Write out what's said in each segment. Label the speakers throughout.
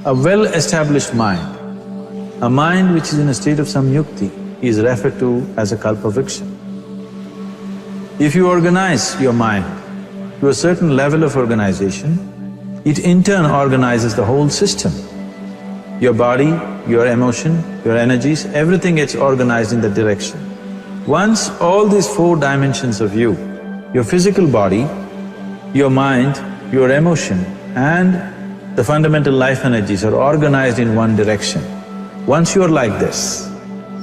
Speaker 1: A well-established mind, a mind which is in a state of samyukti, is referred to as a kalpavriksha. If you organize your mind to a certain level of organization, it in turn organizes the whole system. Your body, your emotion, your energies, everything gets organized in that direction. Once all these four dimensions of you, your physical body, your mind, your emotion and the fundamental life energies are organized in one direction. Once you're like this,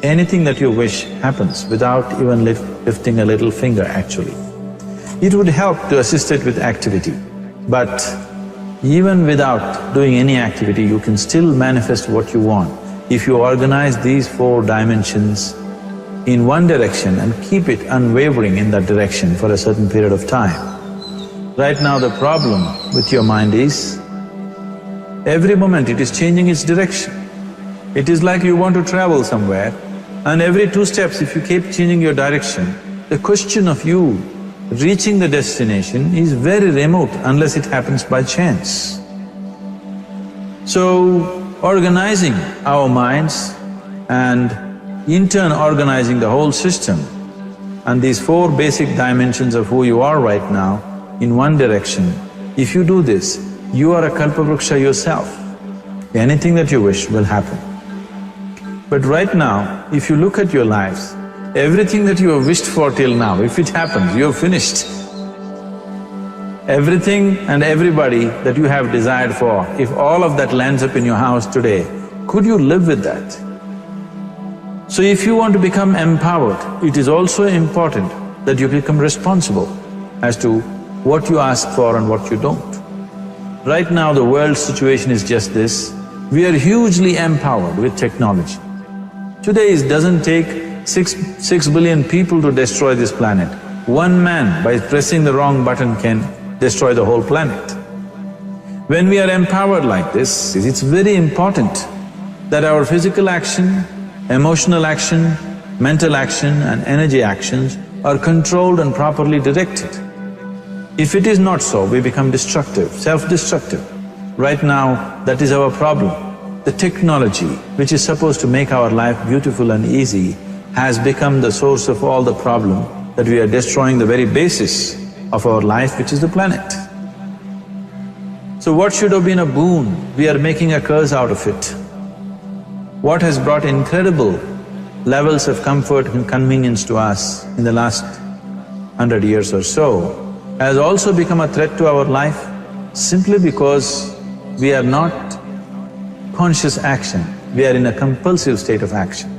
Speaker 1: anything that you wish happens without even lifting a little finger actually. It would help to assist it with activity, but even without doing any activity, you can still manifest what you want if you organize these four dimensions in one direction and keep it unwavering in that direction for a certain period of time. Right now the problem with your mind is, every moment it is changing its direction. It is like you want to travel somewhere and every 2 steps if you keep changing your direction, the question of you reaching the destination is very remote unless it happens by chance. So, organizing our minds and in turn organizing the whole system and these 4 basic dimensions of who you are right now in one direction, if you do this, you are a kalpavriksha yourself. Anything that you wish will happen. But right now, if you look at your lives, everything that you have wished for till now, if it happens, you have finished. Everything and everybody that you have desired for, if all of that lands up in your house today, could you live with that? So if you want to become empowered, it is also important that you become responsible as to what you ask for and what you don't. Right now the world's situation is just this, we are hugely empowered with technology. Today it doesn't take 6 billion people to destroy this planet. One man by pressing the wrong button can destroy the whole planet. When we are empowered like this, it's very important that our physical action, emotional action, mental action and energy actions are controlled and properly directed. If it is not so, we become destructive, self-destructive. Right now, that is our problem. The technology, which is supposed to make our life beautiful and easy, has become the source of all the problem that we are destroying the very basis of our life, which is the planet. So what should have been a boon, we are making a curse out of it. What has brought incredible levels of comfort and convenience to us in the last 100 years or so has also become a threat to our life simply because we are not conscious action, we are in a compulsive state of action.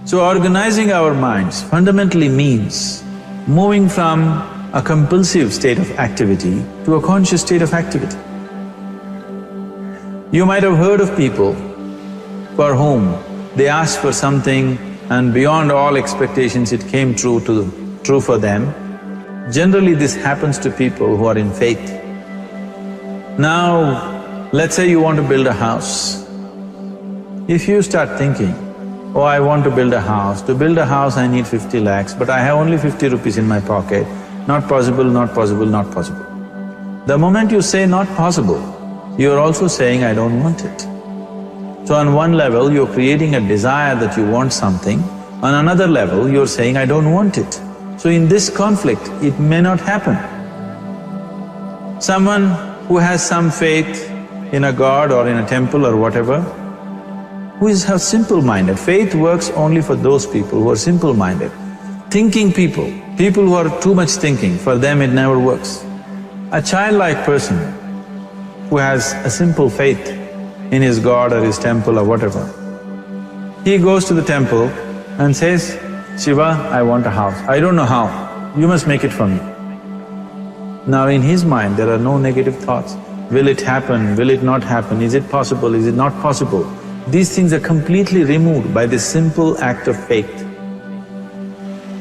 Speaker 1: So organizing our minds fundamentally means moving from a compulsive state of activity to a conscious state of activity. You might have heard of people for whom they asked for something and beyond all expectations it came true for them. Generally this happens to people who are in faith. Now, let's say you want to build a house. If you start thinking, oh, I want to build a house. To build a house I need 50 lakhs, but I have only 50 rupees in my pocket. Not possible, not possible, not possible. The moment you say not possible, you are also saying, I don't want it. So on one level, you're creating a desire that you want something, on another level, you're saying, I don't want it. So in this conflict, it may not happen. Someone who has some faith in a god or in a temple or whatever, who is simple-minded. Faith works only for those people who are simple-minded. Thinking people who are too much thinking, for them it never works. A childlike person who has a simple faith in his god or his temple or whatever, he goes to the temple and says, Shiva, I want a house. I don't know how, you must make it for me. Now in his mind there are no negative thoughts. Will it happen? Will it not happen? Is it possible? Is it not possible? These things are completely removed by this simple act of faith.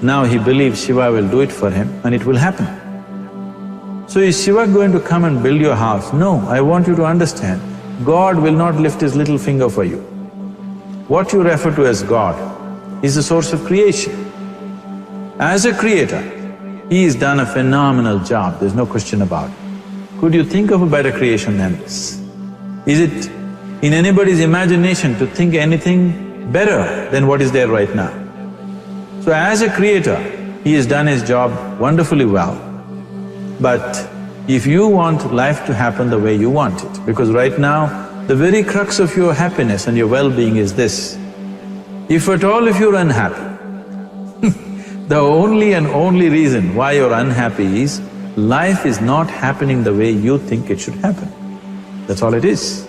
Speaker 1: Now he believes Shiva will do it for him and it will happen. So is Shiva going to come and build your house? No, I want you to understand, God will not lift his little finger for you. What you refer to as God is the source of creation. As a creator, he has done a phenomenal job, there's no question about it. Could you think of a better creation than this? Is it in anybody's imagination to think anything better than what is there right now? So as a creator, he has done his job wonderfully well. But if you want life to happen the way you want it, because right now, the very crux of your happiness and your well-being is this. If at all if you're unhappy, the only and only reason why you're unhappy is life is not happening the way you think it should happen. That's all it is.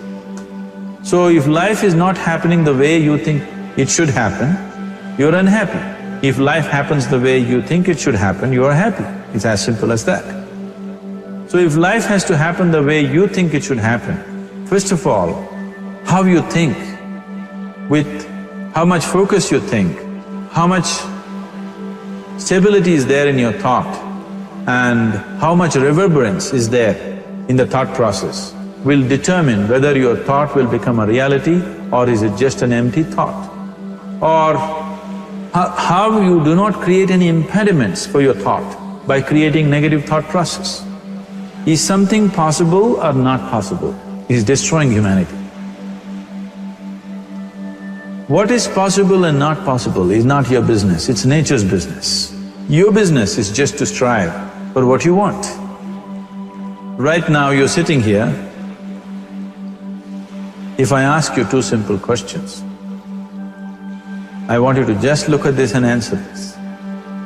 Speaker 1: So if life is not happening the way you think it should happen, you're unhappy. If life happens the way you think it should happen, you are happy. It's as simple as that. So if life has to happen the way you think it should happen, first of all, how you think, with how much focus you think, how much stability is there in your thought, and how much reverberance is there in the thought process will determine whether your thought will become a reality or is it just an empty thought. Or how you do not create any impediments for your thought by creating negative thought process. Is something possible or not possible? Is destroying humanity. What is possible and not possible is not your business, it's nature's business. Your business is just to strive for what you want. Right now you're sitting here. If I ask you two simple questions, I want you to just look at this and answer this.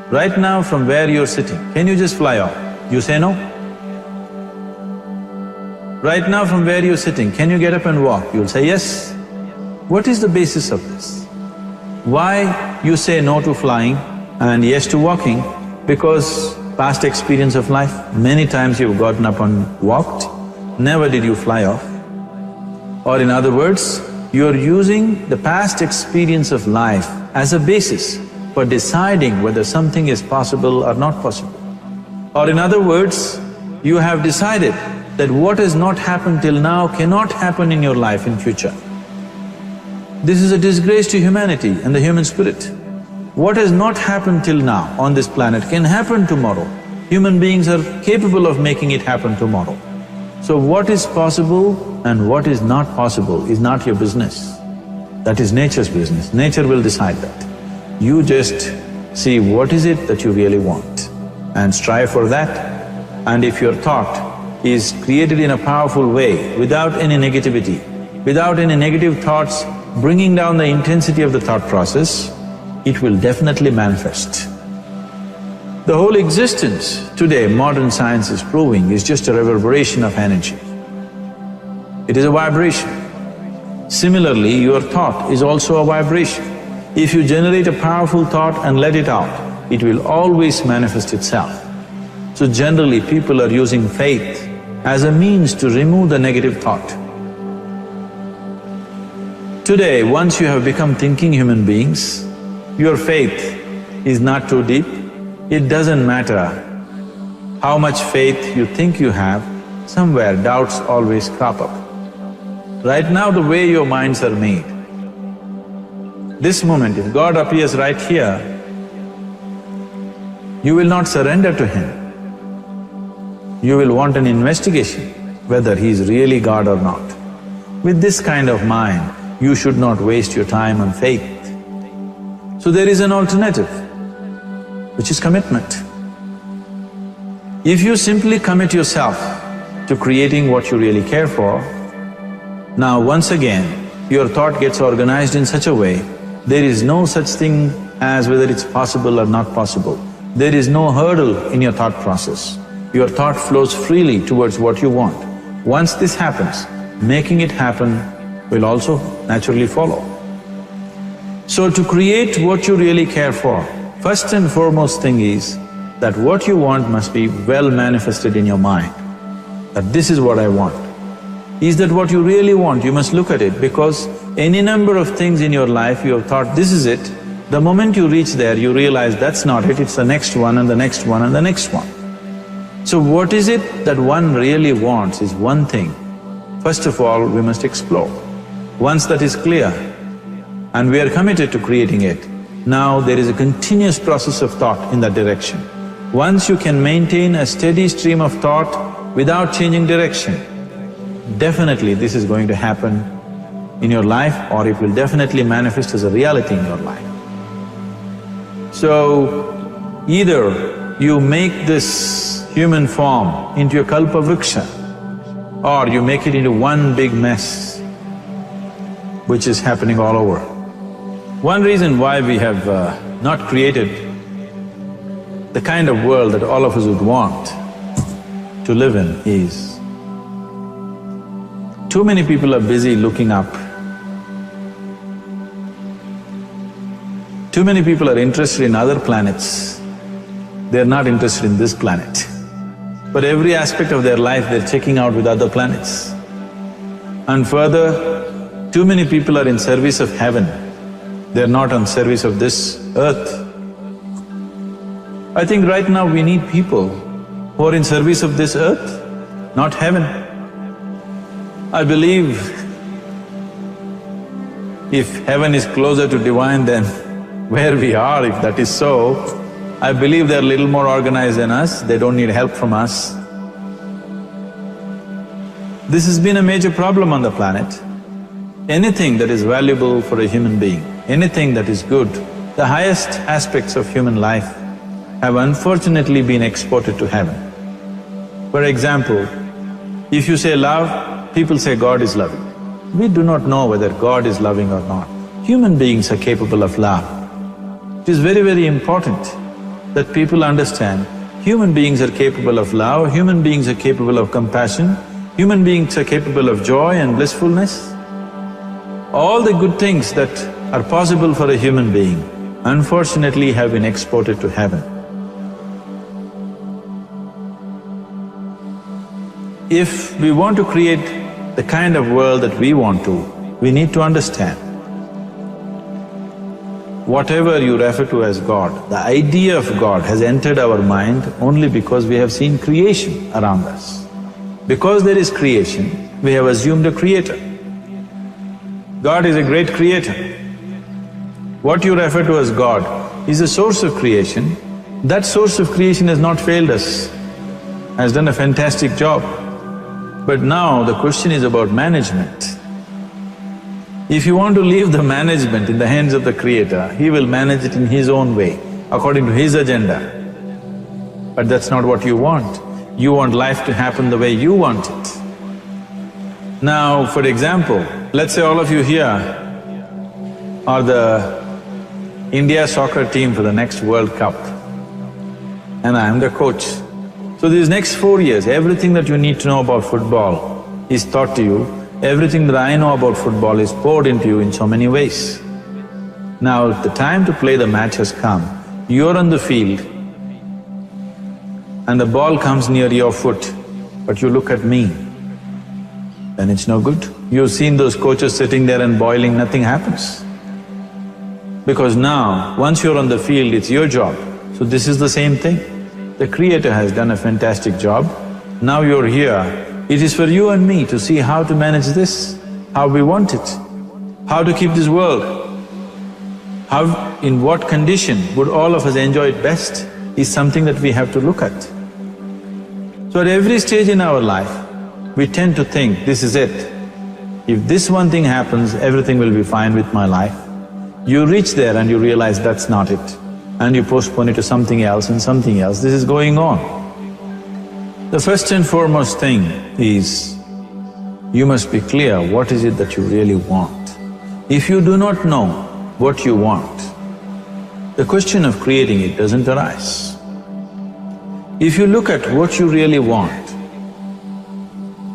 Speaker 1: Right now from where you're sitting, can you just fly off? You say no? Right now from where you're sitting, can you get up and walk? You'll say yes. What is the basis of this? Why you say no to flying and yes to walking? Because past experience of life, many times you've gotten up and walked, never did you fly off. Or in other words, you're using the past experience of life as a basis for deciding whether something is possible or not possible. Or in other words, you have decided that what has not happened till now cannot happen in your life in future. This is a disgrace to humanity and the human spirit. What has not happened till now on this planet can happen tomorrow. Human beings are capable of making it happen tomorrow. So what is possible and what is not possible is not your business. That is nature's business. Nature will decide that. You just see what is it that you really want and strive for that. And if your thought is created in a powerful way, without any negativity, without any negative thoughts bringing down the intensity of the thought process, it will definitely manifest. The whole existence today, modern science is proving, is just a reverberation of energy. It is a vibration. Similarly, your thought is also a vibration. If you generate a powerful thought and let it out, it will always manifest itself. So generally, people are using faith as a means to remove the negative thought. Today, once you have become thinking human beings, your faith is not too deep. It doesn't matter how much faith you think you have, somewhere doubts always crop up. Right now, the way your minds are made, this moment, if God appears right here, you will not surrender to Him. You will want an investigation whether He is really God or not. With this kind of mind, you should not waste your time on faith. So there is an alternative, which is commitment. If you simply commit yourself to creating what you really care for, now once again, your thought gets organized in such a way, there is no such thing as whether it's possible or not possible. There is no hurdle in your thought process. Your thought flows freely towards what you want. Once this happens, making it happen will also naturally follow. So to create what you really care for, first and foremost thing is that what you want must be well manifested in your mind, that this is what I want. Is that what you really want? You must look at it, because any number of things in your life you have thought, this is it. The moment you reach there, you realize that's not it, it's the next one and the next one and the next one. So what is it that one really wants is one thing. First of all, we must explore. Once that is clear and we are committed to creating it, now there is a continuous process of thought in that direction. Once you can maintain a steady stream of thought without changing direction, definitely this is going to happen in your life, or it will definitely manifest as a reality in your life. So, either you make this human form into a kalpavriksha, or you make it into one big mess, which is happening all over. One reason why we have not created the kind of world that all of us would want to live in is, too many people are busy looking up. Too many people are interested in other planets, they're not interested in this planet. But every aspect of their life they're checking out with other planets. And further, too many people are in service of heaven, they're not on service of this earth. I think right now we need people who are in service of this earth, not heaven. I believe if heaven is closer to divine than where we are, if that is so, I believe they're a little more organized than us, they don't need help from us. This has been a major problem on the planet. Anything that is valuable for a human being, anything that is good, the highest aspects of human life have unfortunately been exported to heaven. For example, if you say love, people say God is loving. We do not know whether God is loving or not. Human beings are capable of love. It is very, very important that people understand human beings are capable of love, human beings are capable of compassion, human beings are capable of joy and blissfulness. All the good things that are possible for a human being, unfortunately have been exported to heaven. If we want to create the kind of world that we want to, we need to understand whatever you refer to as God, the idea of God has entered our mind only because we have seen creation around us. Because there is creation, we have assumed a creator. God is a great creator. What you refer to as God is a source of creation. That source of creation has not failed us, has done a fantastic job. But now the question is about management. If you want to leave the management in the hands of the Creator, He will manage it in His own way, according to His agenda. But that's not what you want. You want life to happen the way you want it. Now, for example, let's say all of you here are the India soccer team for the next World Cup, and I am the coach. So these next 4 years, everything that you need to know about football is taught to you. Everything that I know about football is poured into you in so many ways. Now, the time to play the match has come. You're on the field and the ball comes near your foot, but you look at me, then it's no good. You've seen those coaches sitting there and boiling, nothing happens. Because now, once you're on the field, it's your job. So this is the same thing. The Creator has done a fantastic job. Now you're here. It is for you and me to see how to manage this, how we want it, how to keep this world, how, in what condition would all of us enjoy it best is something that we have to look at. So at every stage in our life, we tend to think, this is it. If this one thing happens, everything will be fine with my life. You reach there and you realize that's not it, and you postpone it to something else and something else. This is going on. The first and foremost thing is, you must be clear what is it that you really want. If you do not know what you want, the question of creating it doesn't arise. If you look at what you really want,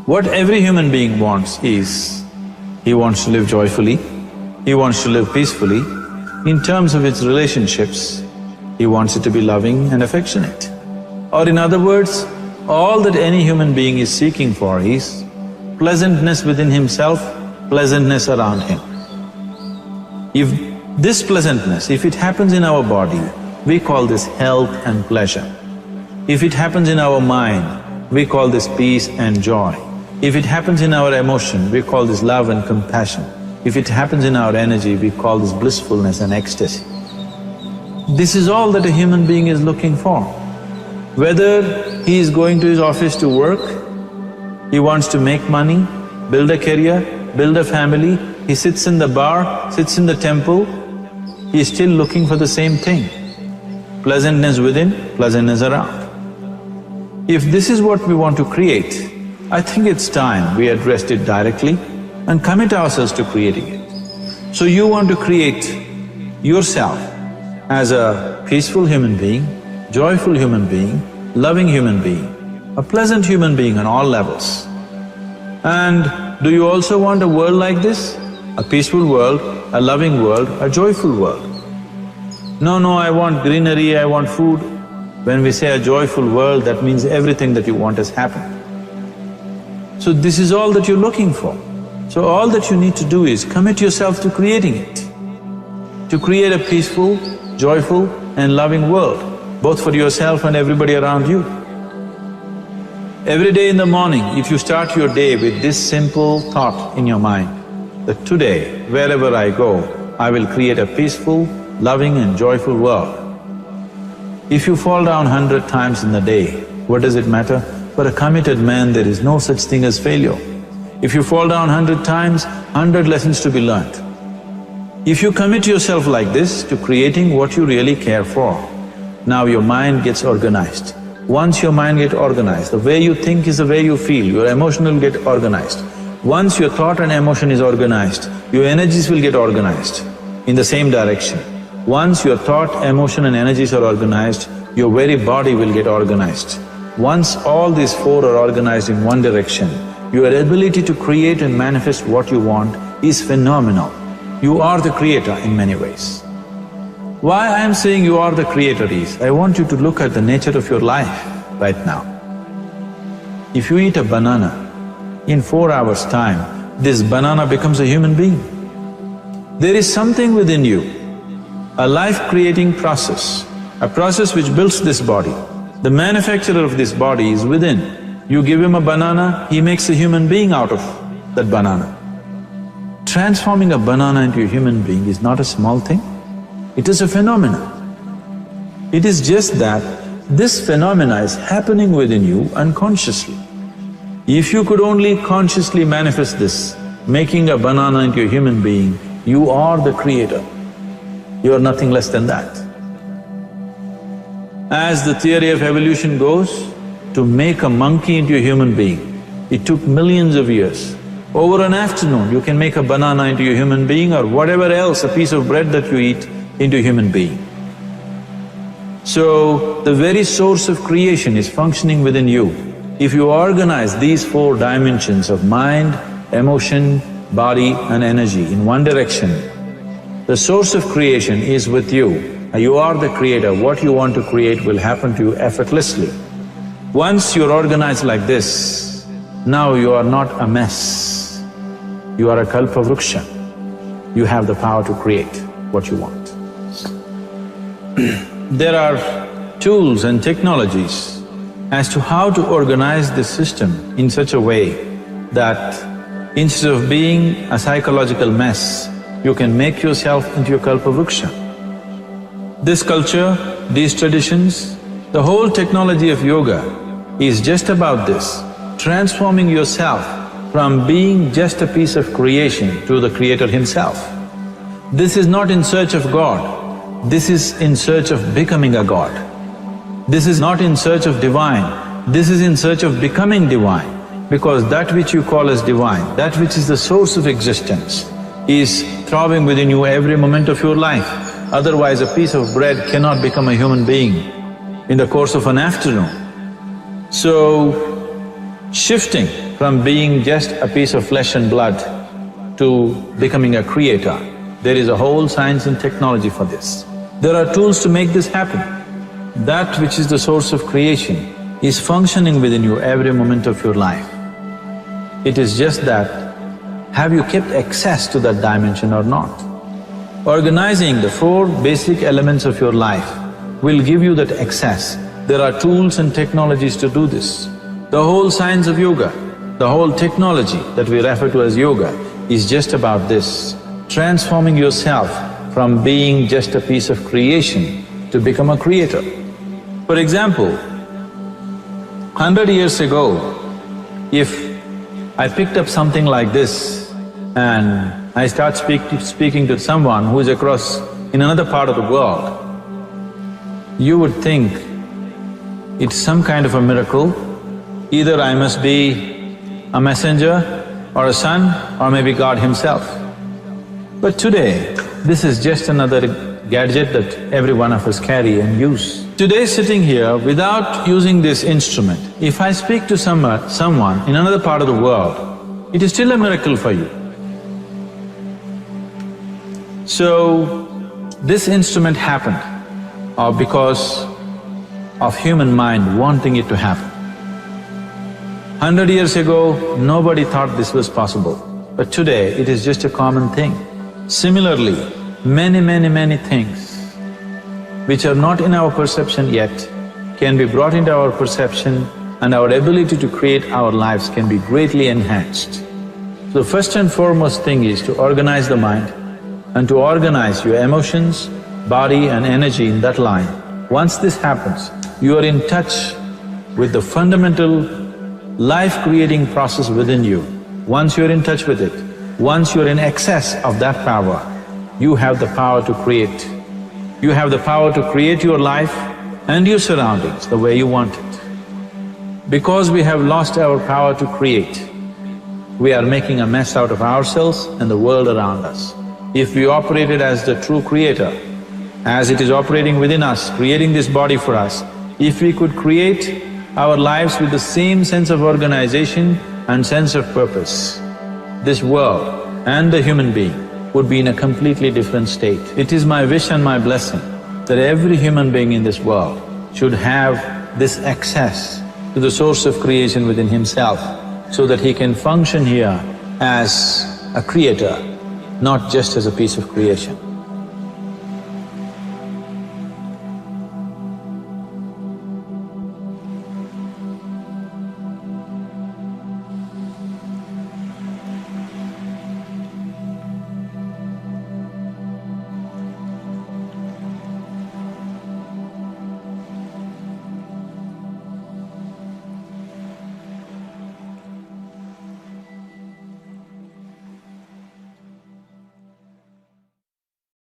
Speaker 1: what every human being wants is, he wants to live joyfully, he wants to live peacefully. In terms of its relationships, he wants it to be loving and affectionate. Or in other words, all that any human being is seeking for is pleasantness within himself, pleasantness around him. If this pleasantness, if it happens in our body, we call this health and pleasure. If it happens in our mind, we call this peace and joy. If it happens in our emotion, we call this love and compassion. If it happens in our energy, we call this blissfulness and ecstasy. This is all that a human being is looking for. Whether he is going to his office to work, he wants to make money, build a career, build a family, he sits in the bar, sits in the temple, he is still looking for the same thing. Pleasantness within, pleasantness around. If this is what we want to create, I think it's time we addressed it directly and commit ourselves to creating it. So you want to create yourself as a peaceful human being, joyful human being, loving human being, a pleasant human being on all levels. And do you also want a world like this? A peaceful world, a loving world, a joyful world? No, I want greenery, I want food. When we say a joyful world, that means everything that you want has happened. So this is all that you're looking for. So all that you need to do is commit yourself to creating it, to create a peaceful, joyful and loving world, both for yourself and everybody around you. Every day in the morning, if you start your day with this simple thought in your mind, that today, wherever I go, I will create a peaceful, loving and joyful world. If you fall down 100 times in the day, what does it matter? For a committed man, there is no such thing as failure. If you fall down 100 times, 100 lessons to be learnt. If you commit yourself like this to creating what you really care for, now your mind gets organized. Once your mind gets organized, the way you think is the way you feel, your emotion will get organized. Once your thought and emotion is organized, your energies will get organized in the same direction. Once your thought, emotion and energies are organized, your very body will get organized. Once all these four are organized in one direction, your ability to create and manifest what you want is phenomenal. You are the creator in many ways. Why I am saying you are the creator is, I want you to look at the nature of your life right now. If you eat a banana, in 4 hours' time, this banana becomes a human being. There is something within you, a life-creating process, a process which builds this body. The manufacturer of this body is within. You give him a banana, he makes a human being out of that banana. Transforming a banana into a human being is not a small thing. It is a phenomenon. It is just that this phenomena is happening within you unconsciously. If you could only consciously manifest this, making a banana into a human being, you are the creator. You are nothing less than that. As the theory of evolution goes, to make a monkey into a human being, it took millions of years. Over an afternoon, you can make a banana into a human being or whatever else, a piece of bread that you eat, into a human being. So, the very source of creation is functioning within you. If you organize these four dimensions of mind, emotion, body and energy in one direction, the source of creation is with you. You are the creator, what you want to create will happen to you effortlessly. Once you're organized like this, now you are not a mess, you are a kalpavruksha. You have the power to create what you want. There are tools and technologies as to how to organize this system in such a way that instead of being a psychological mess, you can make yourself into a kalpavruksha. This culture, these traditions, the whole technology of yoga is just about this, transforming yourself from being just a piece of creation to the creator himself. This is not in search of God, this is in search of becoming a God. This is not in search of divine, this is in search of becoming divine. Because that which you call as divine, that which is the source of existence, is throbbing within you every moment of your life. Otherwise, a piece of bread cannot become a human being in the course of an afternoon. So, shifting from being just a piece of flesh and blood to becoming a creator, there is a whole science and technology for this. There are tools to make this happen. That which is the source of creation is functioning within you every moment of your life. It is just that, have you kept access to that dimension or not? Organizing the four basic elements of your life will give you that access. There are tools and technologies to do this. The whole science of yoga, the whole technology that we refer to as yoga is just about this, transforming yourself from being just a piece of creation to become a creator. For example, 100 years ago, if I picked up something like this and I start speaking to someone who is across in another part of the world, you would think it's some kind of a miracle. Either I must be a messenger or a son or maybe God himself. But today, this is just another gadget that every one of us carry and use. Today sitting here, without using this instrument, if I speak to someone in another part of the world, it is still a miracle for you. So, this instrument happened because of human mind wanting it to happen. 100 years ago, nobody thought this was possible, but today it is just a common thing. Similarly, many things which are not in our perception yet can be brought into our perception and our ability to create our lives can be greatly enhanced. So the first and foremost thing is to organize the mind and to organize your emotions, body and energy in that line. Once this happens, you are in touch with the fundamental life-creating process within you. Once you're in touch with it, once you're in excess of that power, you have the power to create. You have the power to create your life and your surroundings the way you want it. Because we have lost our power to create, we are making a mess out of ourselves and the world around us. If we operated as the true creator, as it is operating within us, creating this body for us, if we could create our lives with the same sense of organization and sense of purpose, this world and the human being would be in a completely different state. It is my wish and my blessing that every human being in this world should have this access to the source of creation within himself so that he can function here as a creator, not just as a piece of creation.